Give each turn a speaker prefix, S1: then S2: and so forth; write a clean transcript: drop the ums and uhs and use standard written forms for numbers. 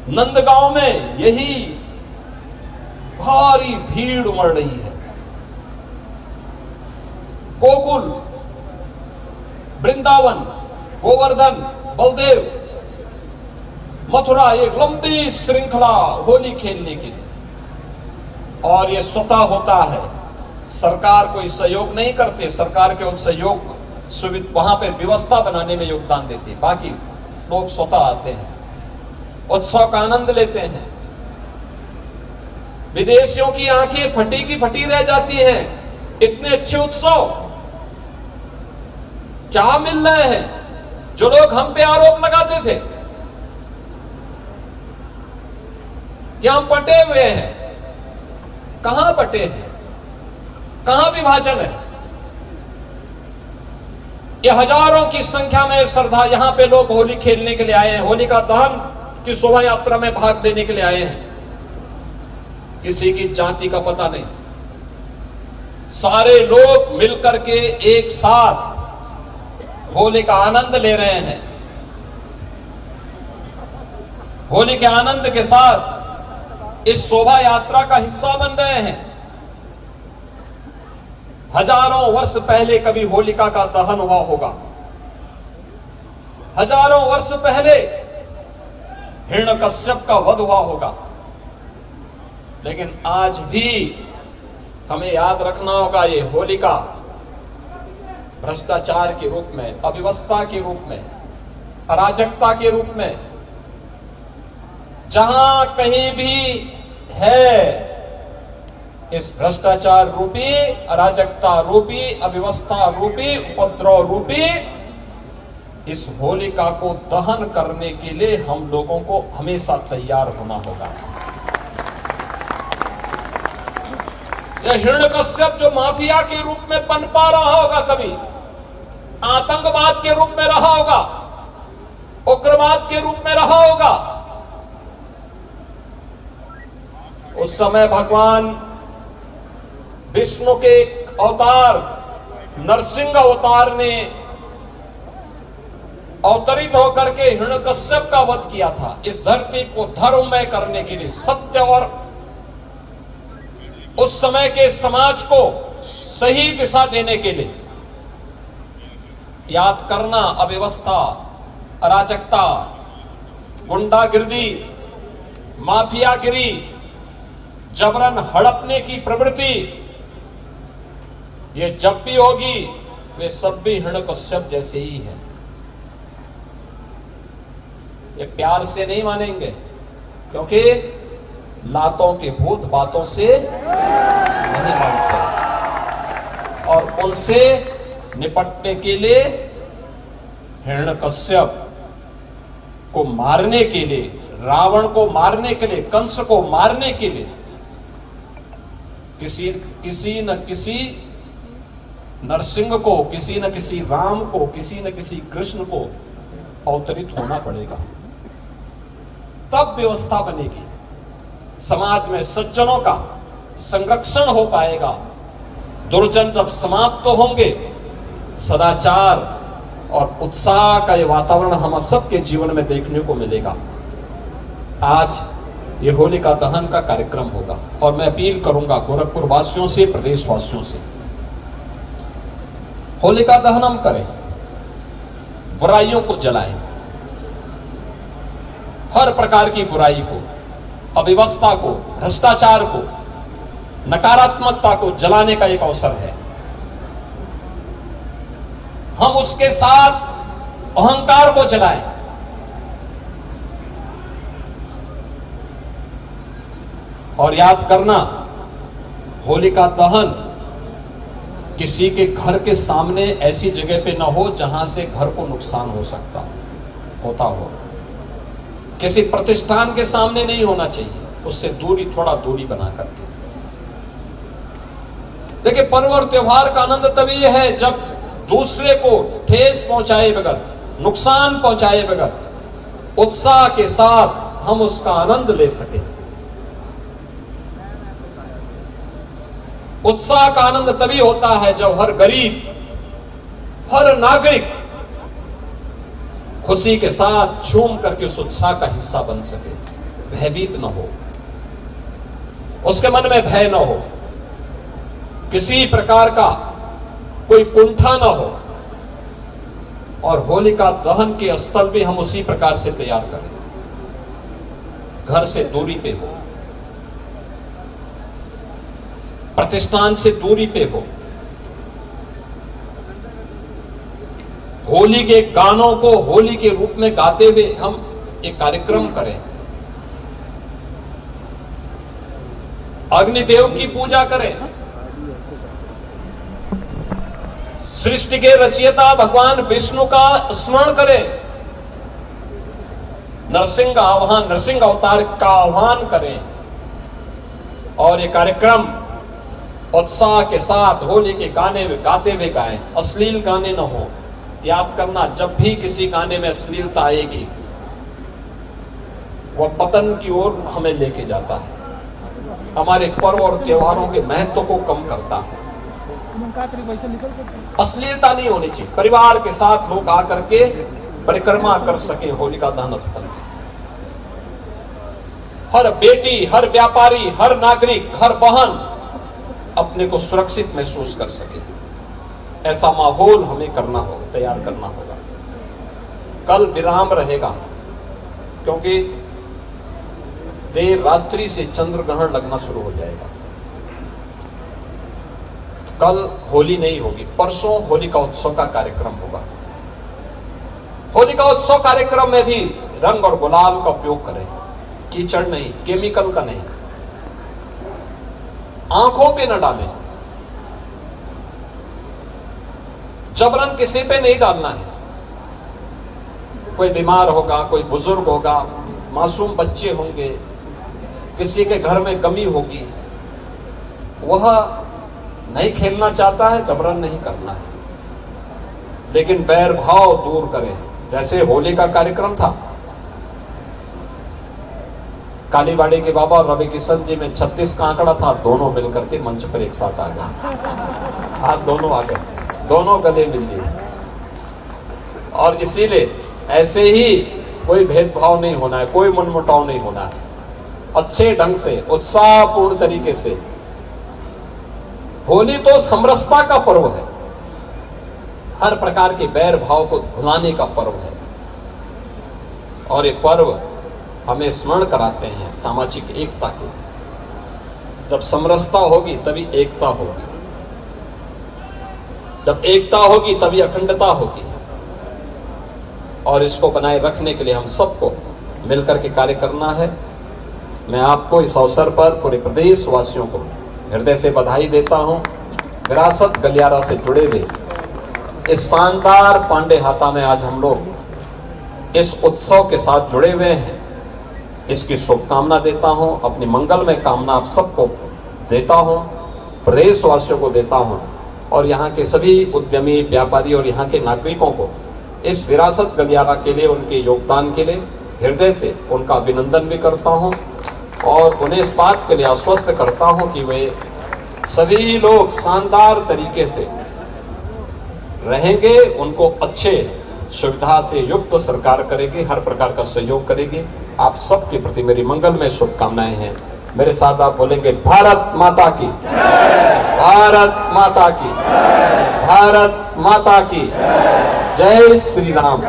S1: नंदगांव में यही भारी भीड़ उमड़ रही है। गोकुल, वृंदावन, गोवर्धन, बलदेव, मथुरा, एक लंबी श्रृंखला होली खेलने के लिए, और ये स्वतः होता है। सरकार कोई सहयोग नहीं करते, सरकार केवल सहयोग सुविधा वहां पर व्यवस्था बनाने में योगदान देती है, बाकी लोग स्वतः आते हैं, उत्सव का आनंद लेते हैं। विदेशियों की आंखें फटी की फटी रह जाती हैं, इतने अच्छे उत्सव क्या मिल रहे हैं। जो लोग हम पे आरोप लगाते थे कि हम बटे हुए हैं, कहां बटे हैं, कहां विभाजन है। ये हजारों की संख्या में श्रद्धा यहां पे लोग होली खेलने के लिए आए हैं, होलिका दहन की शोभा यात्रा में भाग लेने के लिए आए हैं। किसी की जाति का पता नहीं, सारे लोग मिलकर के एक साथ होली का आनंद ले रहे हैं। होली के आनंद के साथ इस शोभा यात्रा का हिस्सा बन रहे हैं। हजारों वर्ष पहले कभी होलिका का दहन हुआ होगा, हजारों वर्ष पहले हिरण्यकश्यप का वध हुआ होगा, लेकिन आज भी हमें याद रखना होगा, ये होलिका भ्रष्टाचार के रूप में, अव्यवस्था के रूप में, अराजकता के रूप में, जहां कहीं भी है, इस भ्रष्टाचार रूपी, अराजकता रूपी, अव्यवस्था रूपी, उपद्रव रूपी इस होलिका को दहन करने के लिए हम लोगों को हमेशा तैयार होना होगा। यह हिरण्यकश्यप जो माफिया के रूप में पनपा रहा होगा, कभी आतंकवाद के रूप में रहा होगा, उग्रवाद के रूप में रहा होगा, उस समय भगवान विष्णु के अवतार नरसिंह अवतार ने अवतरित होकर के हिरण्यकश्यप का वध किया था, इस धरती को धर्ममय करने के लिए, सत्य और उस समय के समाज को सही दिशा देने के लिए। याद करना, अव्यवस्था, अराजकता, गुंडागिर्दी, माफियागिरी, जबरन हड़पने की प्रवृत्ति, ये जब भी होगी वे सब भी हिरण्यकश्यप जैसे ही हैं। ये प्यार से नहीं मानेंगे, क्योंकि लातों के भूत बातों से नहीं मानते, और उनसे निपटने के लिए हिरण्यकश्यप को मारने के लिए, रावण को मारने के लिए, कंस को मारने के लिए किसी न किसी नरसिंह को, किसी न किसी राम को, किसी न किसी कृष्ण को अवतरित होना पड़ेगा, तब व्यवस्था बनेगी, समाज में सज्जनों का संरक्षण हो पाएगा। दुर्जन जब समाप्त तो होंगे, सदाचार और उत्साह का ये वातावरण हम सबके जीवन में देखने को मिलेगा। आज ये होलिका दहन का कार्यक्रम होगा, और मैं अपील करूंगा गोरखपुर वासियों से, प्रदेशवासियों से, होलिका दहन हम करें, बुराइयों को जलाएं, हर प्रकार की बुराई को, अव्यवस्था को, भ्रष्टाचार को, नकारात्मकता को जलाने का एक अवसर है। हम उसके साथ अहंकार को जलाएं, और याद करना, होलिका दहन किसी के घर के सामने ऐसी जगह पे ना हो जहां से घर को नुकसान हो सकता होता हो, किसी प्रतिष्ठान के सामने नहीं होना चाहिए, उससे दूरी, थोड़ा दूरी बना करके। देखिए, पर्व और त्योहार का आनंद तभी है जब दूसरे को ठेस पहुंचाए बगैर, नुकसान पहुंचाए बगैर, उत्साह के साथ हम उसका आनंद ले सके। उत्साह का आनंद तभी होता है जब हर गरीब, हर नागरिक खुशी के साथ झूम करके उस उत्साह का हिस्सा बन सके। भयभीत न हो, उसके मन में भय न हो, किसी प्रकार का कोई कुंठा न हो, और होलिका दहन के स्थल भी हम उसी प्रकार से तैयार करें, घर से दूरी पे हो, प्रतिष्ठान से दूरी पे हो, होली के गानों को होली के रूप में गाते हुए हम एक कार्यक्रम करें, अग्निदेव की पूजा करें, सृष्टि के रचयिता भगवान विष्णु का स्मरण करें, नरसिंह अवतार का आह्वान करें, और ये कार्यक्रम उत्साह के साथ होली के गाने गाते हुए गाएं। अश्लील गाने न हो। याद करना, जब भी किसी गाने में अश्लीलता आएगी वह पतन की ओर हमें लेके जाता है, हमारे पर्व और त्योहारों के महत्व को कम करता है। अश्लीलता नहीं होनी चाहिए। परिवार के साथ लोग आकर के परिक्रमा कर सके होलिका दहन स्थल में। हर बेटी, हर व्यापारी, हर नागरिक, हर बहन अपने को सुरक्षित महसूस कर सके, ऐसा माहौल हमें करना होगा, तैयार करना होगा। कल विराम रहेगा क्योंकि देर रात्रि से चंद्र ग्रहण लगना शुरू हो जाएगा। कल होली नहीं होगी, परसों होलिका उत्सव का कार्यक्रम होगा। होलिका उत्सव कार्यक्रम में भी रंग और गुलाल का उपयोग करें, कीचड़ नहीं, केमिकल का नहीं, आंखों पे न डालें, जबरन किसी पे नहीं डालना है। कोई बीमार होगा, कोई बुजुर्ग होगा, मासूम बच्चे होंगे, किसी के घर में कमी होगी, वह नहीं खेलना चाहता है, जबरन नहीं करना है, लेकिन बैर भाव दूर करें। जैसे होली का कार्यक्रम था, कालीबाड़ी के बाबा और रवि किशन जी में 36 का आंकड़ा था, दोनों मिलकर के मंच पर एक साथ आ गए, हाथ दोनों आ गए, दोनों गले मिल लिए। और इसीलिए ऐसे ही कोई भेदभाव नहीं होना है, कोई मनमुटाव नहीं होना है, अच्छे ढंग से उत्साहपूर्ण तरीके से। होली तो समरसता का पर्व है, हर प्रकार के बैर भाव को भुलाने का पर्व है, और ये पर्व हमें स्मरण कराते हैं सामाजिक एकता के। जब समरसता होगी तभी एकता होगी, जब एकता होगी तभी अखंडता होगी, और इसको बनाए रखने के लिए हम सबको मिलकर के कार्य करना है। मैं आपको इस अवसर पर पूरे प्रदेश वासियों को हृदय से बधाई देता हूं। विरासत गलियारा से जुड़े हुए इस शानदार पांडे हाता में आज हम लोग इस उत्सव के साथ जुड़े हुए हैं, इसकी शुभकामना देता हूं, अपनी मंगलमय कामना आप सबको देता हूं, प्रदेश वासियों को देता हूं, और यहाँ के सभी उद्यमी, व्यापारी और यहाँ के नागरिकों को इस विरासत गलियारा के लिए, उनके योगदान के लिए हृदय से उनका अभिनंदन भी करता हूं, और उन्हें इस बात के लिए आश्वस्त करता हूं कि वे सभी लोग शानदार तरीके से रहेंगे, उनको अच्छे सुविधा से युक्त सरकार करेगी, हर प्रकार का सहयोग करेगी। आप सबके प्रति मेरी मंगलमय शुभकामनाएं हैं। मेरे साथ आप बोलेंगे, भारत माता की, भारत माता की, भारत माता की जय श्री राम।